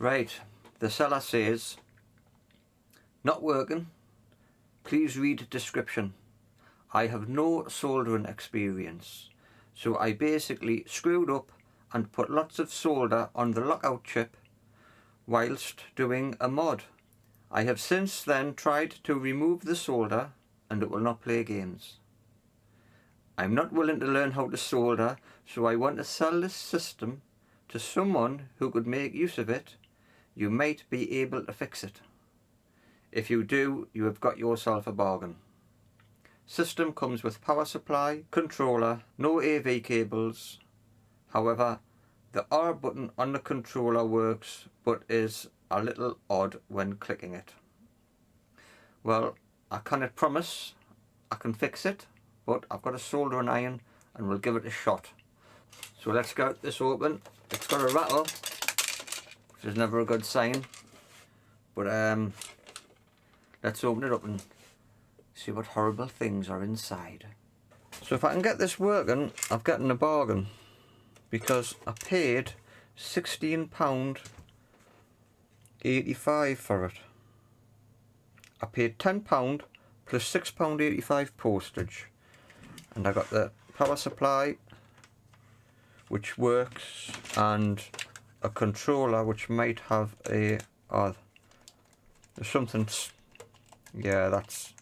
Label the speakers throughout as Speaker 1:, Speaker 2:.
Speaker 1: Right, the seller says, not working, please read description. I have no soldering experience. So I basically screwed up and put lots of solder on the lockout chip whilst doing a mod. I have since then tried to remove the solder and it will not play games. I'm not willing to learn how to solder, so I want to sell this system to someone who could make use of it. You might be able to fix it. If you do, you have got yourself a bargain. System comes with power supply, controller, no AV cables. However, the R button on the controller works but is a little odd when clicking it. Well, I cannot promise I can fix it, but I've got a soldering iron and we'll give it a shot. So let's get this open. It's got a rattle, which is never a good sign, but let's open it up and see what horrible things are inside. So if I can get this working, I've gotten a bargain, because I paid £16.85 for it. I paid £10 plus £6.85 postage, and I got the power supply which works and a controller which might have a there's something, yeah, that's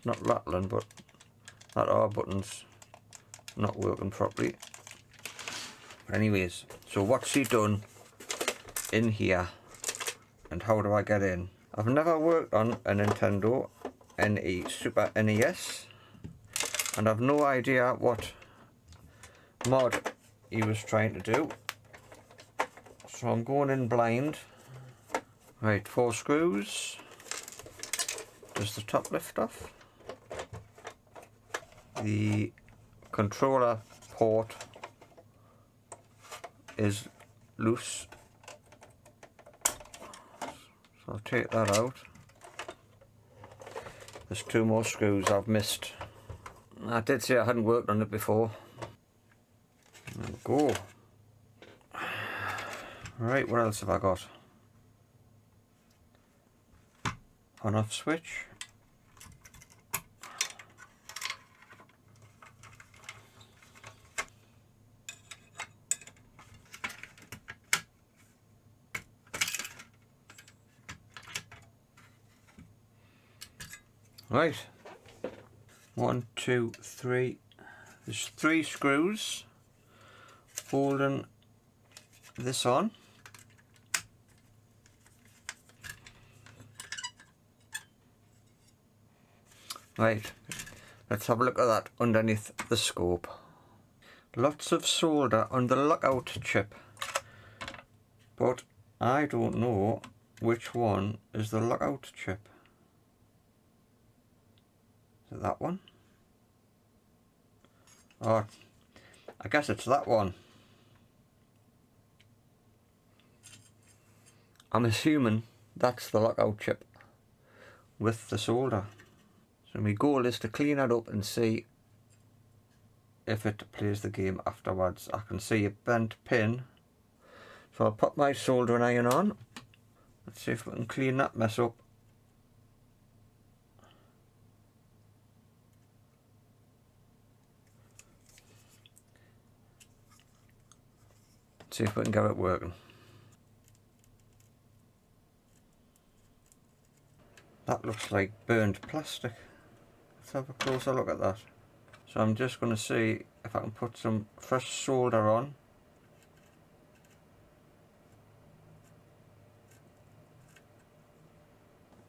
Speaker 1: not rattling, but that R button's not working properly. But anyways, so what's he done in here and how do I get in? I've never worked on a Nintendo Super NES and I've no idea what mod he was trying to do, so I'm going in blind. Right, 4 screws. Does the top lift off? The controller port is loose, so I'll take that out. There's 2 more screws I've missed. I did say I hadn't worked on it before. There we go. Right, what else have I got? On off switch. Right, 1, 2, 3. There's 3 screws holding this on. Right, let's have a look at that underneath the scope. Lots of solder on the lockout chip, but I don't know which one is the lockout chip. Is it that one? Oh, I guess it's that one. I'm assuming that's the lockout chip with the solder. So my goal is to clean it up and see if it plays the game afterwards. I can see a bent pin, so I'll put my soldering iron on. Let's see if we can clean that mess up. Let's see if we can get it working. That looks like burned plastic. Let's have a closer look at that. So I'm just going to see if I can put some fresh solder on.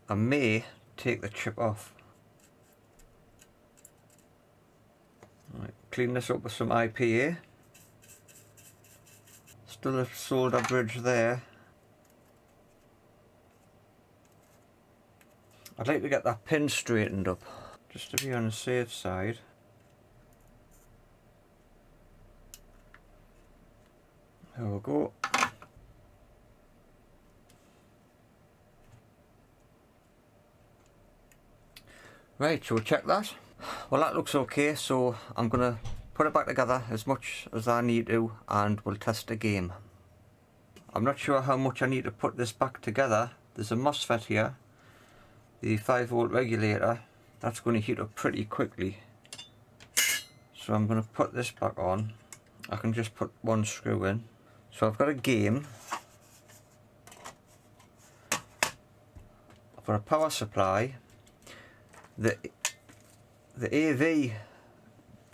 Speaker 1: I may take the chip off. Right, clean this up with some IPA. Still a solder bridge there. I'd like to get that pin straightened up, just to be on the safe side. There we go. Right, so we'll check that. Well, that looks okay, so I'm gonna put it back together as much as I need to, and we'll test a game. I'm not sure how much I need to put this back together. There's a MOSFET here, the 5V regulator, that's going to heat up pretty quickly. So I'm going to put this back on. I can just put one screw in. So I've got a game. I've got a power supply. The AV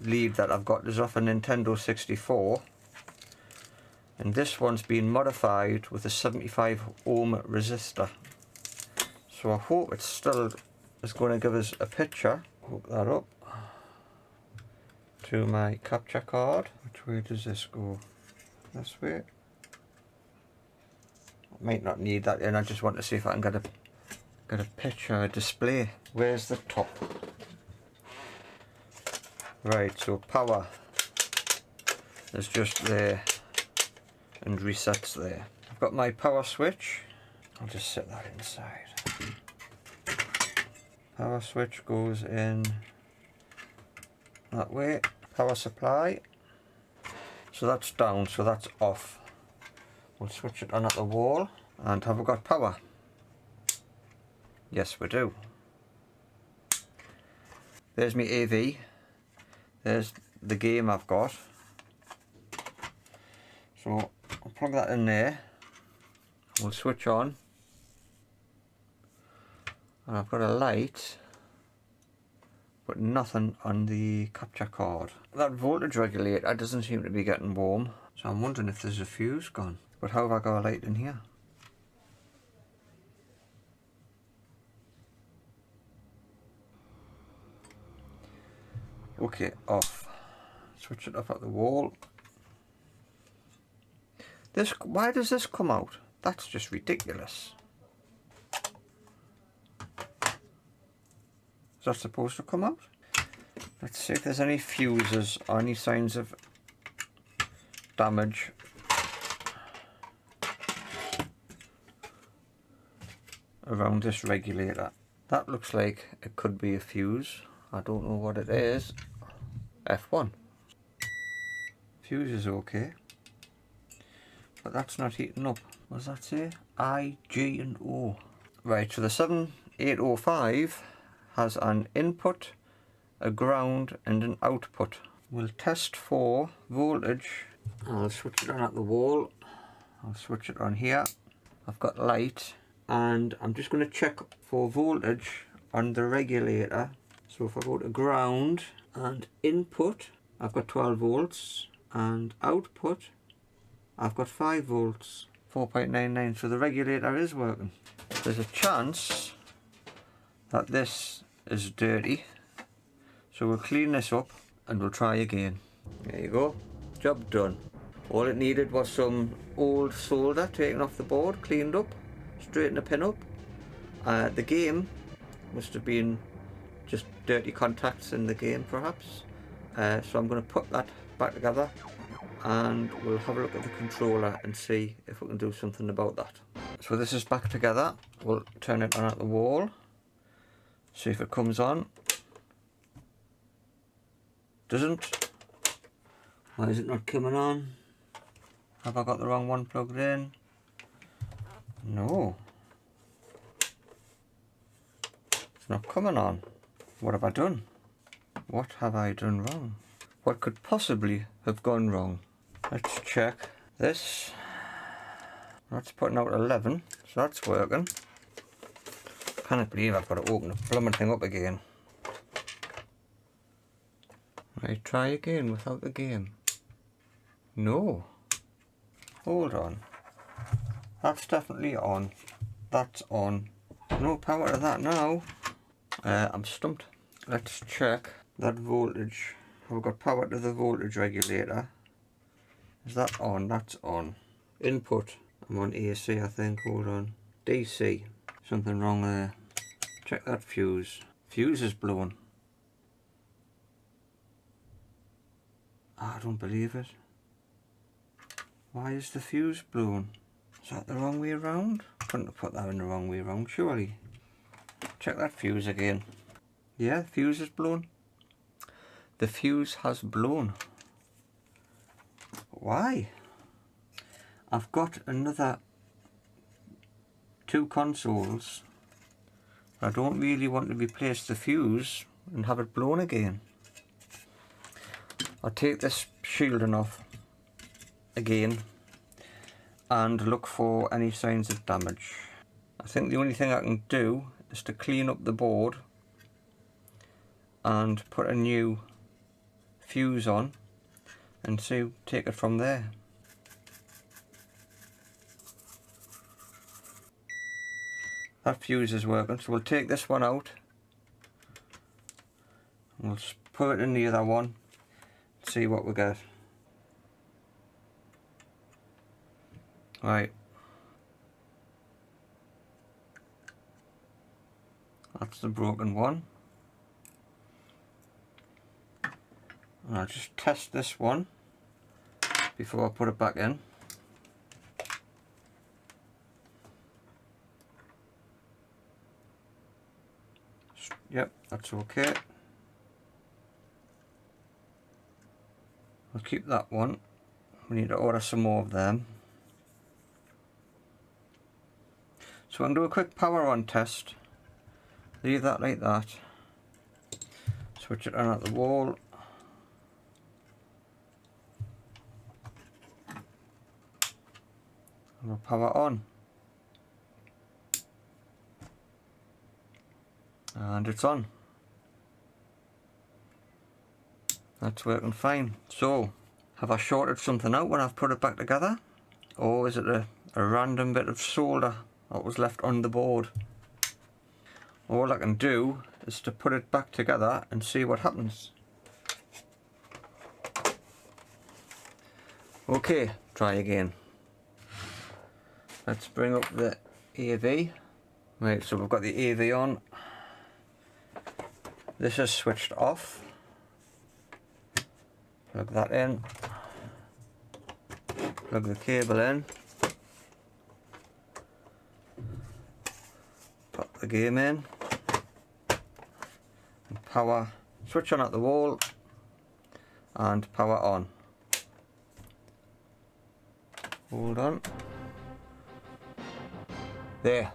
Speaker 1: lead that I've got is off a Nintendo 64. And this one's been modified with a 75 ohm resistor. So I hope it still is going to give us a picture. Hook that up to my capture card. Which way does this go? This way. I might not need that in. I just want to see if I can get a picture, a display. Where's the top? Right, so power is just there and resets there. I've got my power switch. I'll just set that inside. Power switch goes in that way. Power supply. So that's down, so that's off. We'll switch it on at the wall. And have we got power? Yes, we do. There's my AV. There's the game I've got. So I'll plug that in there. We'll switch on. And I've got a light, but nothing on the capture card. That voltage regulator doesn't seem to be getting warm. So I'm wondering if there's a fuse gone. But how have I got a light in here? Okay, off. Switch it off at the wall. Why does this come out? That's just ridiculous. Is that supposed to come out? Let's see if there's any fuses or any signs of damage. Around this regulator. That looks like it could be a fuse. I don't know what it is. F1. Fuse is okay. But that's not heating up. What does that say? I, G and O. Right, so the 7805 has an input, a ground and an output. We'll test for voltage. I'll switch it on at the wall. I'll switch it on here. I've got light and I'm just going to check for voltage on the regulator. So if I go to ground and input, I've got 12 volts and output, I've got 5 volts, 4.99, so the regulator is working. There's a chance that this is dirty, so we'll clean this up and we'll try again. There you go, job done. All it needed was some old solder taken off the board, cleaned up, straighten the pin up. The game must have been just dirty contacts in the game perhaps. So I'm going to put that back together and we'll have a look at the controller and see if we can do something about that. So this is back together. We'll turn it on at the wall, see if it comes on. Doesn't. Why is it not coming on? Have I got the wrong one plugged in? No. It's not coming on. What have I done? What have I done wrong? What could possibly have gone wrong? Let's check this. That's putting out 11, so that's working. Can't believe I've got to open the blooming thing up again. Right, try again without the game. No. Hold on. That's definitely on. That's on. No power to that now. I'm stumped. Let's check that voltage. I've got power to the voltage regulator. Is that on? That's on. Input. I'm on AC, I think. Hold on. DC. Something wrong there. Check that fuse. Fuse is blown. I don't believe it. Why is the fuse blown? Is that the wrong way around? Couldn't have put that in the wrong way around, surely. Check that fuse again. Yeah, the fuse is blown. The fuse has blown. why? I've got another 2 consoles. I don't really want to replace the fuse and have it blown again. I'll take this shielding off again and look for any signs of damage. I think the only thing I can do is to clean up the board and put a new fuse on and take it from there. That fuse is working, so we'll take this one out. We'll put it in the other one, see what we get. Right. That's the broken one. And I'll just test this one before I put it back in. Yep, that's okay. I'll keep that one. We need to order some more of them. So I'm going to do a quick power on test. Leave that like that. Switch it on at the wall. And we'll power on. And it's on. That's working fine. So, have I shorted something out when I've put it back together? Or is it a random bit of solder that was left on the board? All I can do is to put it back together and see what happens. Okay, try again. Let's bring up the AV. Right, so we've got the AV on. This is switched off. Plug that in. Plug the cable in. Put the game in. And power. Switch on at the wall. And power on. Hold on. There.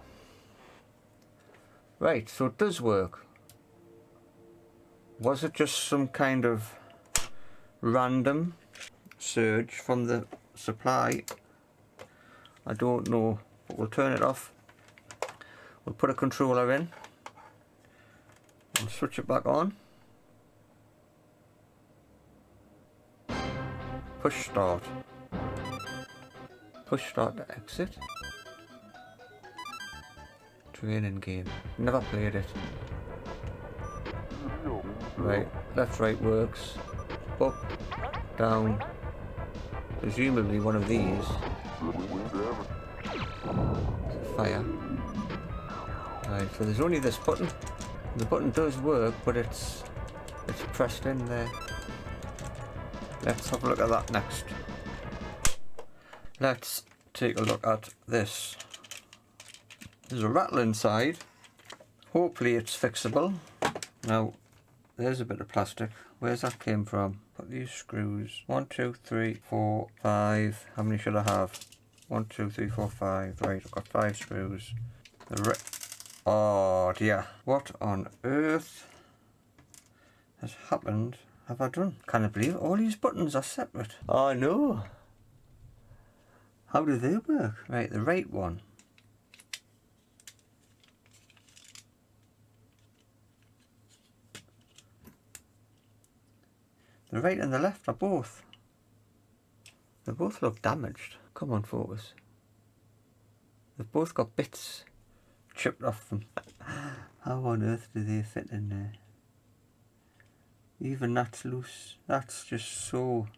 Speaker 1: Right, so it does work. Was it just some kind of random surge from the supply? I don't know, but we'll turn it off. We'll put a controller in and switch it back on. Push start. Push start to exit. Training game. Never played it. Right, left, right works. Up, down. Presumably one of these. Fire. Right, so there's only this button. The button does work, but it's pressed in there. Let's have a look at that next. Let's take a look at this. There's a rattle inside. Hopefully it's fixable. Now, there's a bit of plastic. Where's that came from? Put these screws. 1, 2, 3, 4, 5. How many should I have? 1, 2, 3, 4, 5. Right, I've got 5 screws. Oh dear. What on earth has happened? Have I done? Can't I believe it? All these buttons are separate. Oh no. How do they work? Right, the right one. The right and the left are both. They both look damaged. Come on, focus. They've both got bits chipped off them. How on earth do they fit in there? Even that's loose. That's just so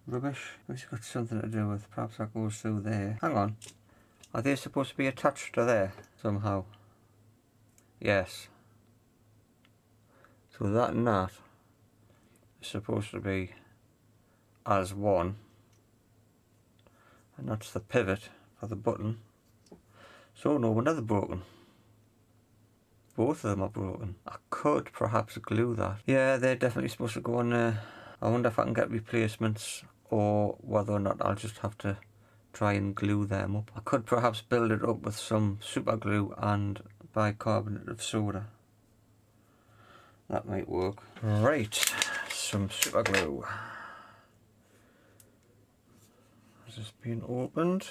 Speaker 1: rubbish. It's got something to do with, perhaps that goes through there. Hang on. Are they supposed to be attached to there somehow? Yes. So that and that is supposed to be as one. And that's the pivot for the button. So no wonder they're broken. Both of them are broken. I could perhaps glue that. Yeah, they're definitely supposed to go on I wonder if I can get replacements or whether or not I'll just have to try and glue them up. I could perhaps build it up with some super glue and bicarbonate of soda. That might work. Right, some super glue. Has this been opened?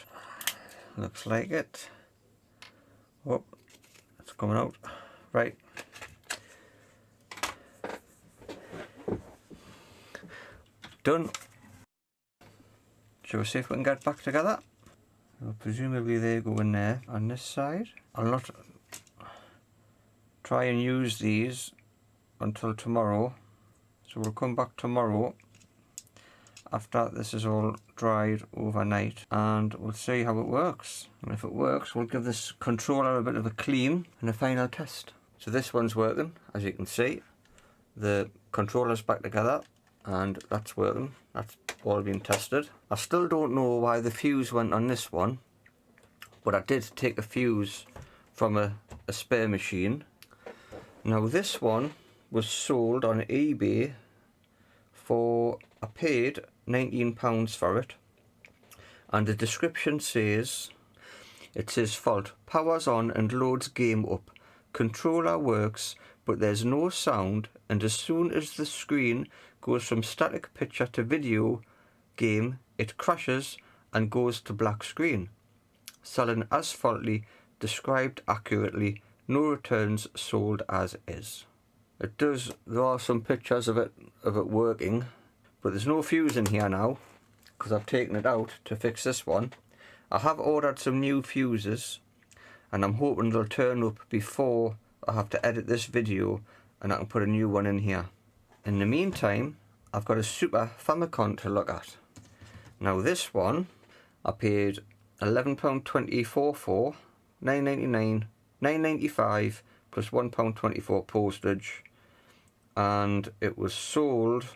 Speaker 1: Looks like it. Oh, it's coming out. Right. Done. Shall we see if we can get back together? Well, presumably they go in there on this side. I'll not try and use these until tomorrow. So we'll come back tomorrow after this is all dried overnight and we'll see how it works. And if it works, we'll give this controller a bit of a clean and a final test. So this one's working, as you can see. The controller's back together and that's working. That's all been tested. I still don't know why the fuse went on this one, but I did take a fuse from a spare machine. Now this one was sold on eBay for, I paid £19 for it, and the description says, it says fault, powers on and loads game up, controller works but there's no sound, and as soon as the screen goes from static picture to video game it crashes and goes to black screen. Selling as faulty, described accurately, no returns, sold as is. It does, there are some pictures of it working, but there's no fuse in here now because I've taken it out to fix this one. I have ordered some new fuses and I'm hoping they'll turn up before I have to edit this video and I can put a new one in here. In the meantime, I've got a Super Famicom to look at. Now this one I paid £11.24 for, £9.99, £9.95 plus £1.24 postage, and it was sold,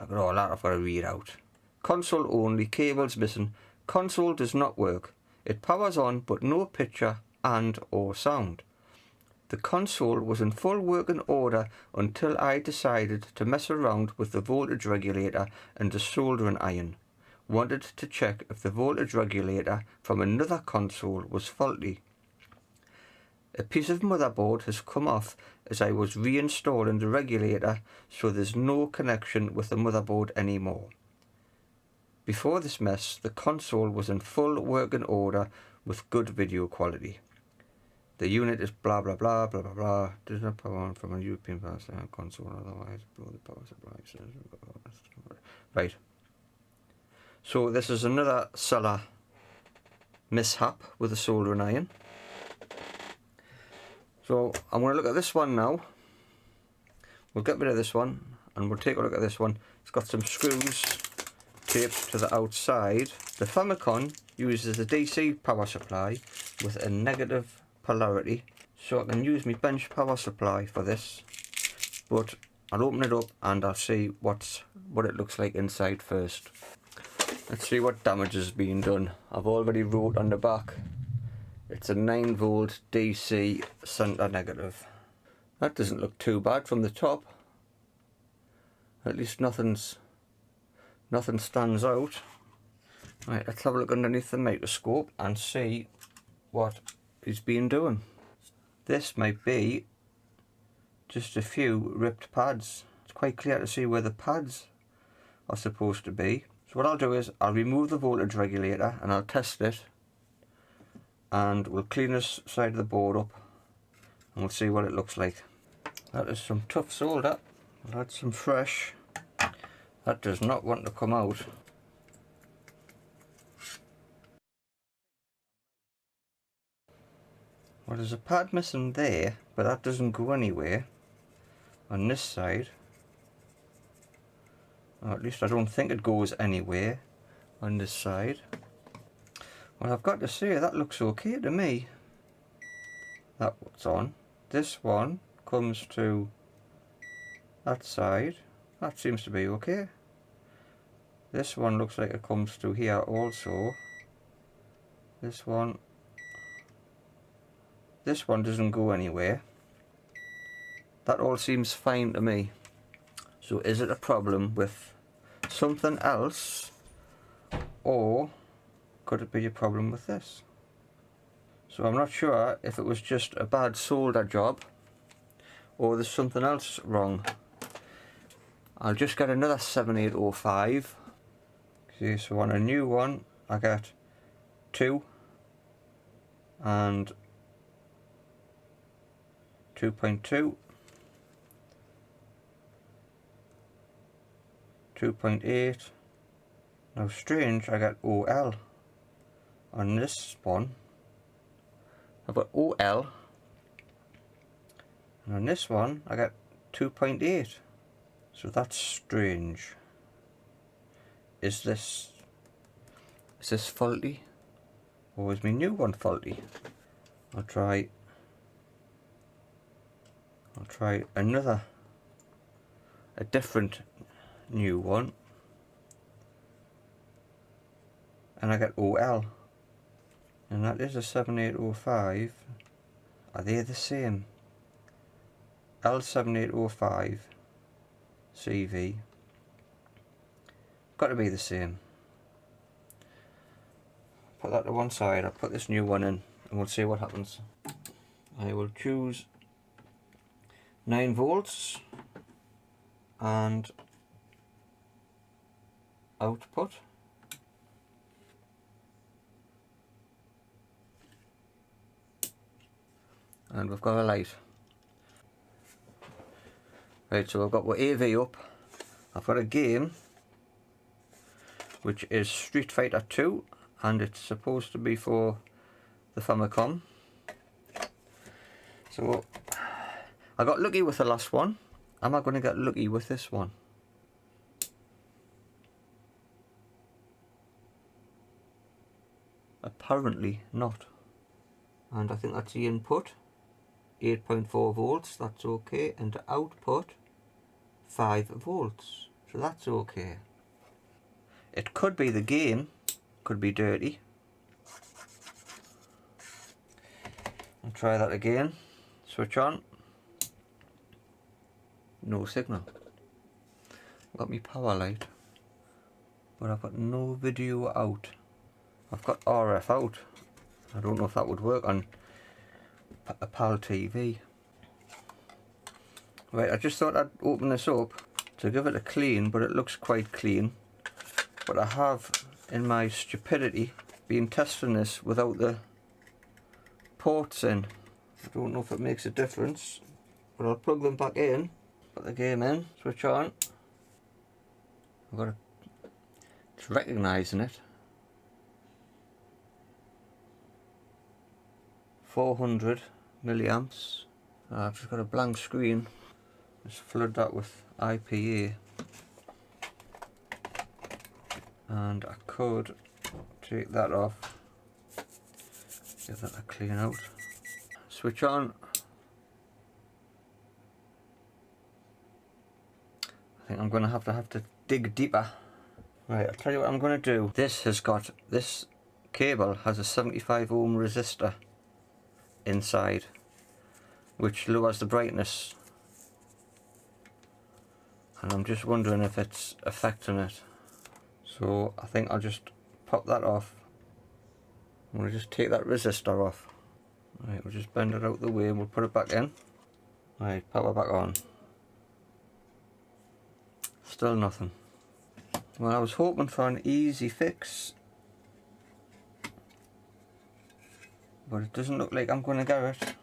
Speaker 1: look at all that I've got to read out. Console only, cables missing, console does not work, it powers on but no picture and or sound. The console was in full working order until I decided to mess around with the voltage regulator and the soldering iron. Wanted to check if the voltage regulator from another console was faulty. A piece of motherboard has come off as I was reinstalling the regulator, so there's no connection with the motherboard anymore. Before this mess, the console was in full working order with good video quality. The unit is blah blah blah blah blah blah. Does not power on from a European power console, otherwise blow the power supply. Right. So this is another seller mishap with the soldering iron. So I'm going to look at this one now. We'll get rid of this one and we'll take a look at this one. It's got some screws taped to the outside. The Famicom uses a DC power supply with a negative polarity, so I can use my bench power supply for this, but I'll open it up and I'll see what it looks like inside first. Let's see what damage has been done. I've already wrote on the back it's a 9V DC center negative. That doesn't look too bad from the top. At least nothing stands out. Right, let's have a look underneath the microscope and see what he's been doing. This might be just a few ripped pads. It's quite clear to see where the pads are supposed to be. So what I'll do is I'll remove the voltage regulator and I'll test it, and we'll clean this side of the board up and we'll see what it looks like. That is some tough solder. I'll add some fresh. That does not want to come out. Well, there's a pad missing there, but that doesn't go anywhere on this side. Or at least I don't think it goes anywhere on this side. Well, I've got to say that looks okay to me. That's on. This one comes to that side. That seems to be okay. This one looks like it comes to here also. This one doesn't go anywhere. That all seems fine to me. So is it a problem with something else, or could it be a problem with this? So I'm not sure if it was just a bad solder job or there's something else wrong. I'll just get another 7805. Okay, so on a new one I get 2 and 2.2, 2.8. Now strange, I get OL. On this one I've got OL, and on this one I get 2.8. So that's strange. Is this faulty, or is my new one faulty? I'll try a different new one, and I get OL, and that is a 7805. Are they the same? L7805 CV, got to be the same. Put that to one side, I'll put this new one in and we'll see what happens. I will choose 9 volts and output. And we've got a light. Right, so I've got my AV up. I've got a game which is Street Fighter 2, and it's supposed to be for the Famicom. So I got lucky with the last one. Am I going to get lucky with this one? Apparently not. And I think that's the input, 8.4 volts, that's okay, and the output 5 volts, so that's okay. It could be the game, could be dirty. I'll try that again. Switch on. No signal. Got me power light, but I've got no video out. I've got RF out. I don't know if that would work on a PAL TV. Right, I just thought I'd open this up to give it a clean, but it looks quite clean. But I have, in my stupidity, been testing this without the ports in. I don't know if it makes a difference, but I'll plug them back in, put the game in, switch on. It's recognising it. 400 milliamps. I've just got a blank screen. Just flood that with IPA, and I could take that off, give that a clean out, switch on. I think I'm going to have to dig deeper. Right, I'll tell you what I'm going to do. This cable has a 75 ohm resistor inside, which lowers the brightness, and I'm just wondering if it's affecting it. So I think I'll just pop that off. I'm going to just take that resistor off. Right, we'll just bend it out the way and we'll put it back in. Right, power back on. Still nothing. Well, I was hoping for an easy fix, but it doesn't look like I'm going to get it.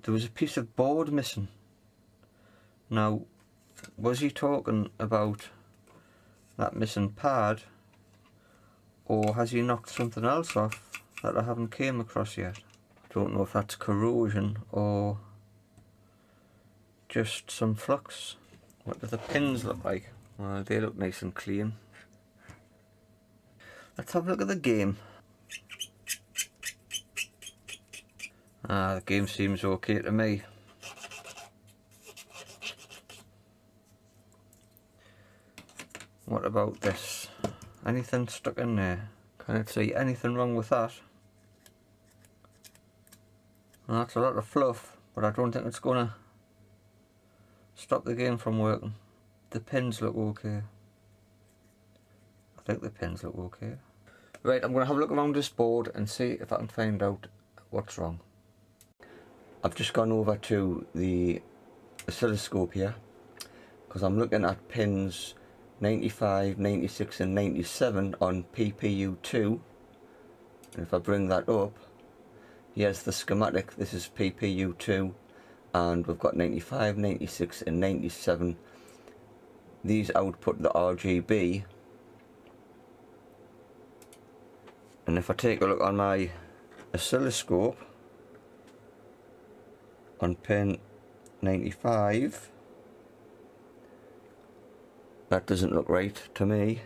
Speaker 1: There was a piece of board missing. Now, was he talking about that missing pad, or has he knocked something else off that I haven't came across yet? I don't know if that's corrosion or just some flux. What do the pins look like? Well, they look nice and clean. Let's have a look at the game. The game seems okay to me. What about this? Anything stuck in there? Can't see anything wrong with that. Well, that's a lot of fluff, but I don't think it's gonna stop the game from working. the pins look okay. I think the pins look okay. Right, I'm going to have a look around this board and see if I can find out what's wrong. I've just gone over to the oscilloscope here because I'm looking at pins 95, 96 and 97 on PPU2, and if I bring that up, here's the schematic. This is PPU2 and we've got 95, 96 and 97. These output the RGB, and if I take a look on my oscilloscope on pin 95, that doesn't look right to me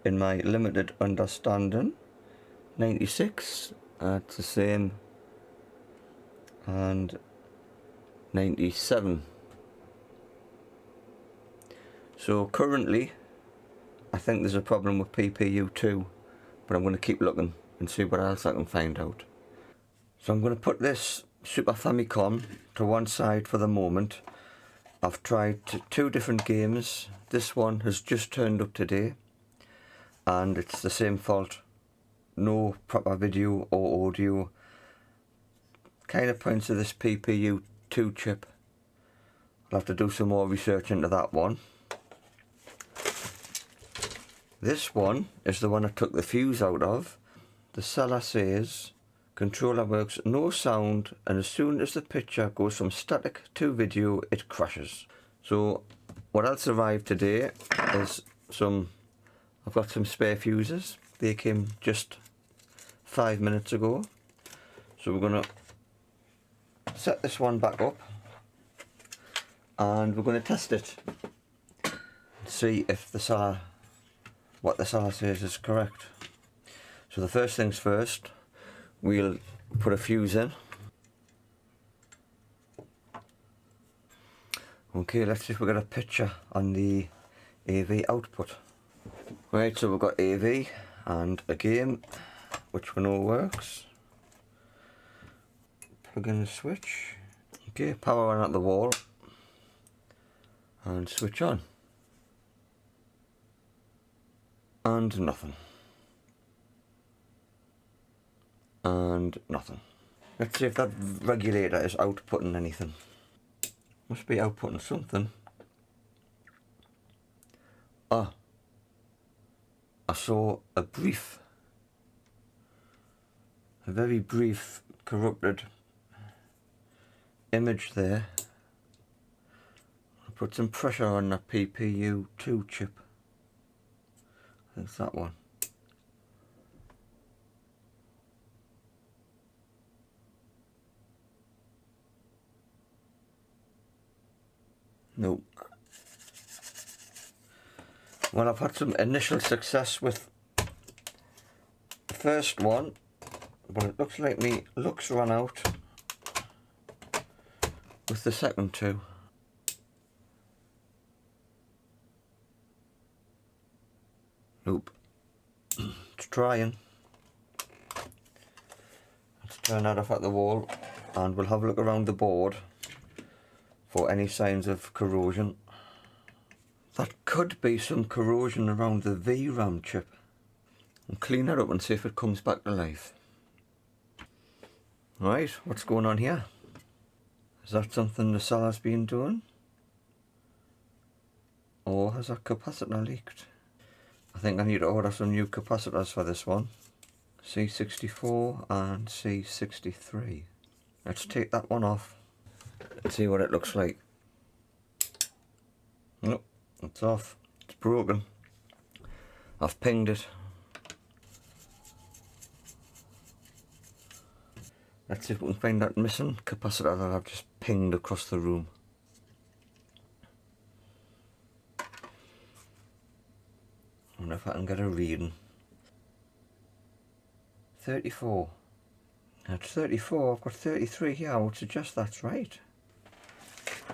Speaker 1: in my limited understanding. 96, that's the same, and 97. So currently I think there's a problem with PPU2, but I'm going to keep looking and see what else I can find out. So I'm going to put this Super Famicom to one side for the moment. I've tried two different games. This one has just turned up today and it's the same fault. No proper video or audio. Kind of points to this PPU2 chip. I'll have to do some more research into that one. This one is the one I took the fuse out of. The seller says controller works no sound, and as soon as the picture goes from static to video it crashes. So what else arrived today is I've got some spare fuses. They came just 5 minutes ago. So we're going to set this one back up and we're going to test it. See if what the seller says is correct. So the first things first, we'll put a fuse in. Okay, let's see if we get a picture on the AV output. Right, so we've got AV and a game, which we know works. Plug in the switch. Okay, power on at the wall and switch on. And nothing. And nothing. Let's see if that regulator is outputting anything. Must be outputting something. Ah, I saw a very brief corrupted image there. I'll put some pressure on that PPU2 chip. I think it's that one. Nope. Well, I've had some initial success with the first one, but it looks like me luck's run out with the second two. Nope. It's trying. Let's turn that off at the wall and we'll have a look around the board for any signs of corrosion. That could be some corrosion around the VRAM chip. I'll clean that up and see if it comes back to life. Right, what's going on here? Is that something the seller's been doing? Or has that capacitor leaked? I think I need to order some new capacitors for this one. C64 and C63. Let's take that one off. Let's see what it looks like. Nope, it's off. It's broken. I've pinged it. Let's see if we can find that missing capacitor that I've just pinged across the room. I wonder if I can get a reading. 34. That's 34. I've got 33 here. I would suggest that's right.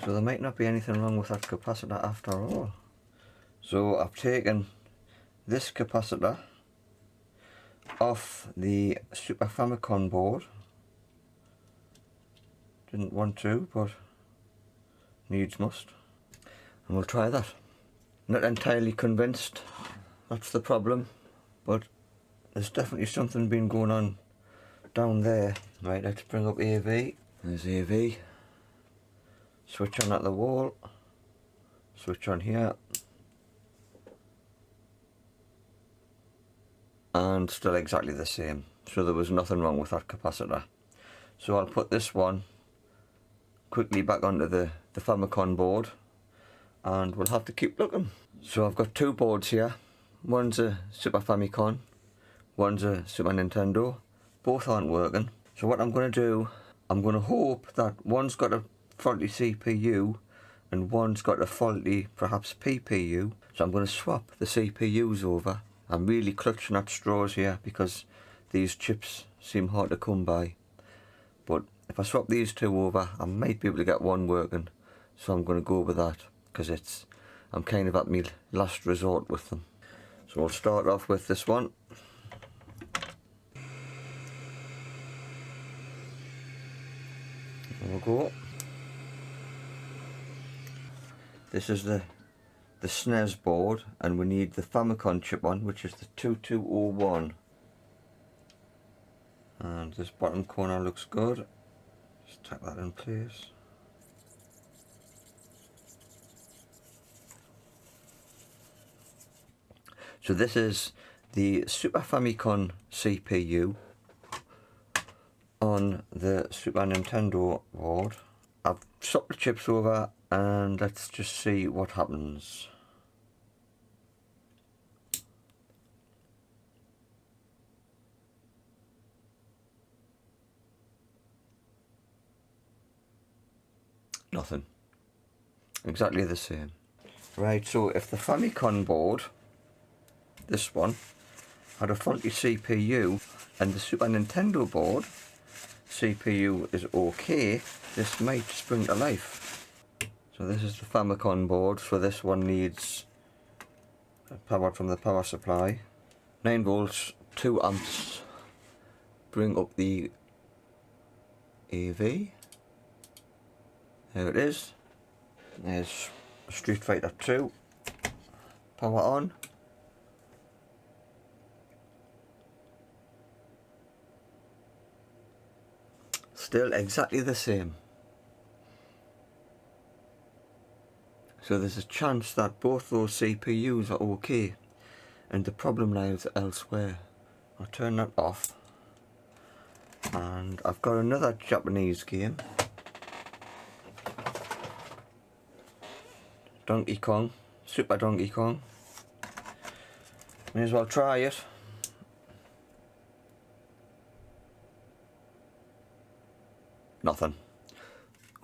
Speaker 1: So there might not be anything wrong with that capacitor after all. So I've taken this capacitor off the Super Famicom board. Didn't want to, but needs must. And we'll try that. Not entirely convinced that's the problem, but there's definitely something been going on down there. Right, let's bring up AV. There's AV. Switch on at the wall. Switch on here. And still exactly the same. So there was nothing wrong with that capacitor. So I'll put this one quickly back onto the Famicom board, and we'll have to keep looking. So I've got two boards here. One's a Super Famicom, one's a Super Nintendo. Both aren't working. So what I'm going to do, I'm going to hope that one's got a faulty CPU and one's got a faulty perhaps PPU. So I'm going to swap the CPUs over. I'm really clutching at straws here because these chips seem hard to come by. But if I swap these two over, I might be able to get one working. So I'm going to go with that because I'm kind of at my last resort with them. So we'll start off with this one. There we go. This is the SNES board, and we need the Famicom chip on, which is the 2201. And this bottom corner looks good. Just tuck that in place. So this is the Super Famicom CPU on the Super Nintendo board. I've swapped the chips over and let's just see what happens. Nothing. Exactly the same. Right, so if the Famicom board, this one, had a faulty CPU and the Super Nintendo board CPU is okay, this might spring to life. So this is the Famicom board, so this one needs power from the power supply. 9 volts, 2 amps. Bring up the AV. There it is. There's Street Fighter 2. Power on. Still exactly the same. So there's a chance that both those CPUs are okay and the problem lies elsewhere. I'll turn that off. And I've got another Japanese game. Donkey Kong, Super Donkey Kong. May as well try it. Nothing.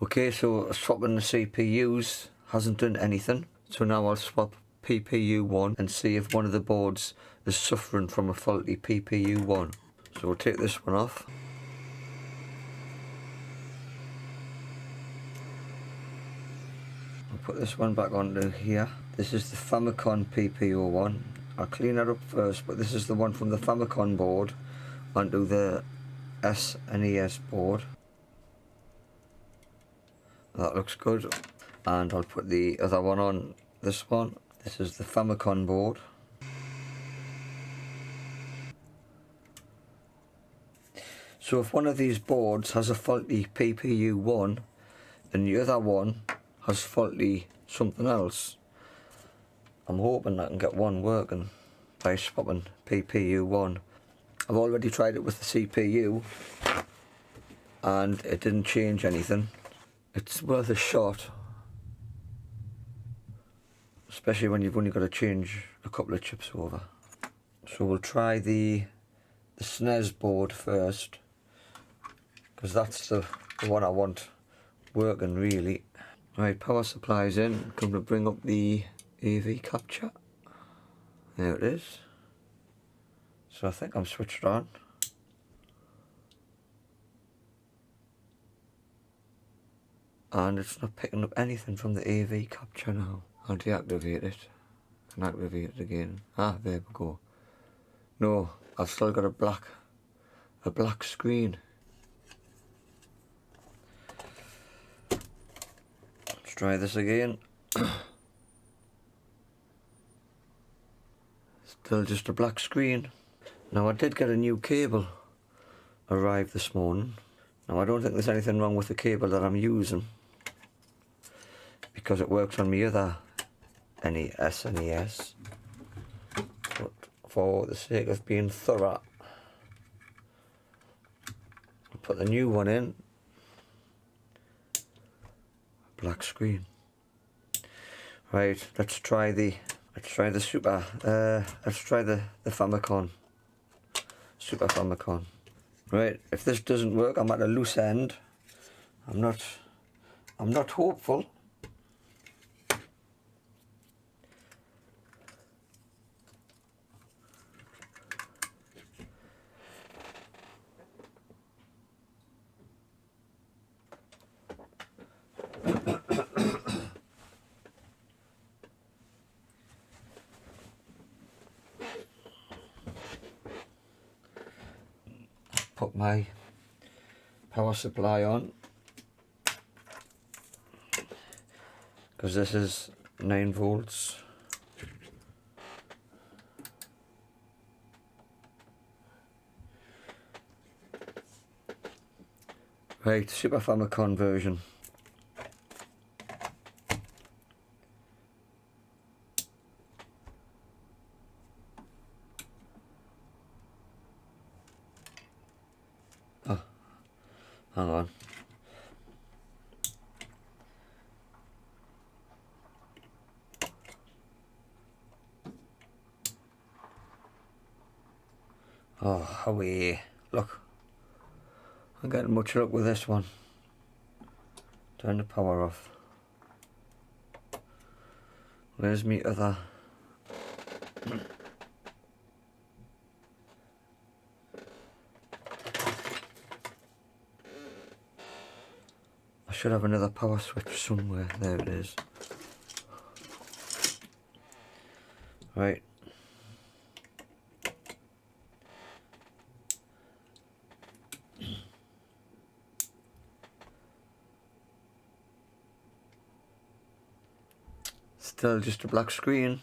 Speaker 1: Okay, so swapping the CPUs hasn't done anything. So now I'll swap PPU1 and see if one of the boards is suffering from a faulty PPU1. So we'll take this one off. I'll put this one back onto here. This is the Famicom PPU1. I'll clean that up first, but this is the one from the Famicom board onto the SNES board. That looks good. And I'll put the other one on this one. This is the Famicom board. So if one of these boards has a faulty PPU1 and the other one has faulty something else, I'm hoping I can get one working by swapping PPU1. I've already tried it with the CPU and it didn't change anything. It's worth a shot, especially when you've only got to change a couple of chips over. So we'll try the SNES board first, because that's the one I want working really. Right, power supply's in. Come to bring up the AV capture. There it is. So I think I'm switched on. And it's not picking up anything from the AV capture now. I'll deactivate it and activate it again. Ah, there we go. No, I've still got a black screen. Let's try this again. Still just a black screen. Now I did get a new cable arrived this morning. Now I don't think there's anything wrong with the cable that I'm using, because it works on my other SNES. But for the sake of being thorough, I'll put the new one in. Black screen. Right, let's try the Super the Famicom. Super Famicom. Right, if this doesn't work, I'm at a loose end. I'm not hopeful. Put my power supply on, because this is 9 volts. Right, Super Famicom version. Oh, hang on. Oh, away. Look. I'm getting much luck with this one. Turn the power off. Where's me other? I should have another power switch somewhere. There it is. Right. Still just a black screen.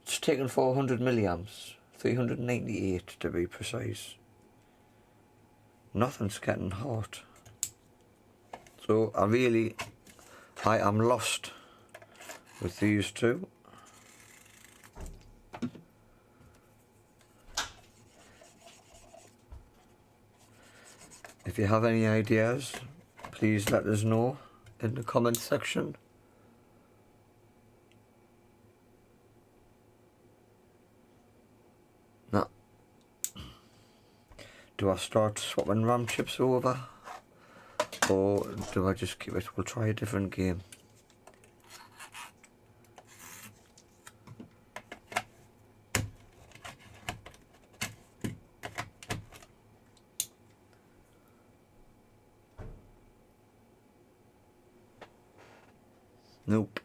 Speaker 1: It's taken 400 milliamps, 398 to be precise. Nothing's getting hot. So I am lost with these two. If you have any ideas, please let us know in the comment section. Now, do I start swapping RAM chips over, or do I just keep it? We'll try a different game. Nope.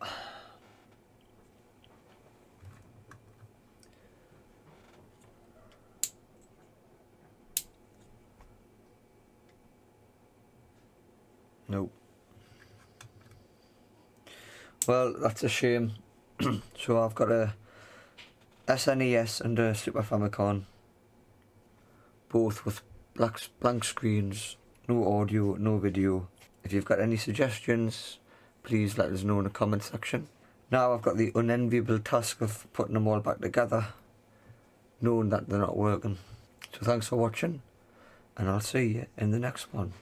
Speaker 1: Nope. Well, that's a shame. So I've got a SNES and a Super Famicom, both with blank screens, no audio, no video. If you've got any suggestions, please let us know in the comment section. Now I've got the unenviable task of putting them all back together, knowing that they're not working. So thanks for watching, and I'll see you in the next one.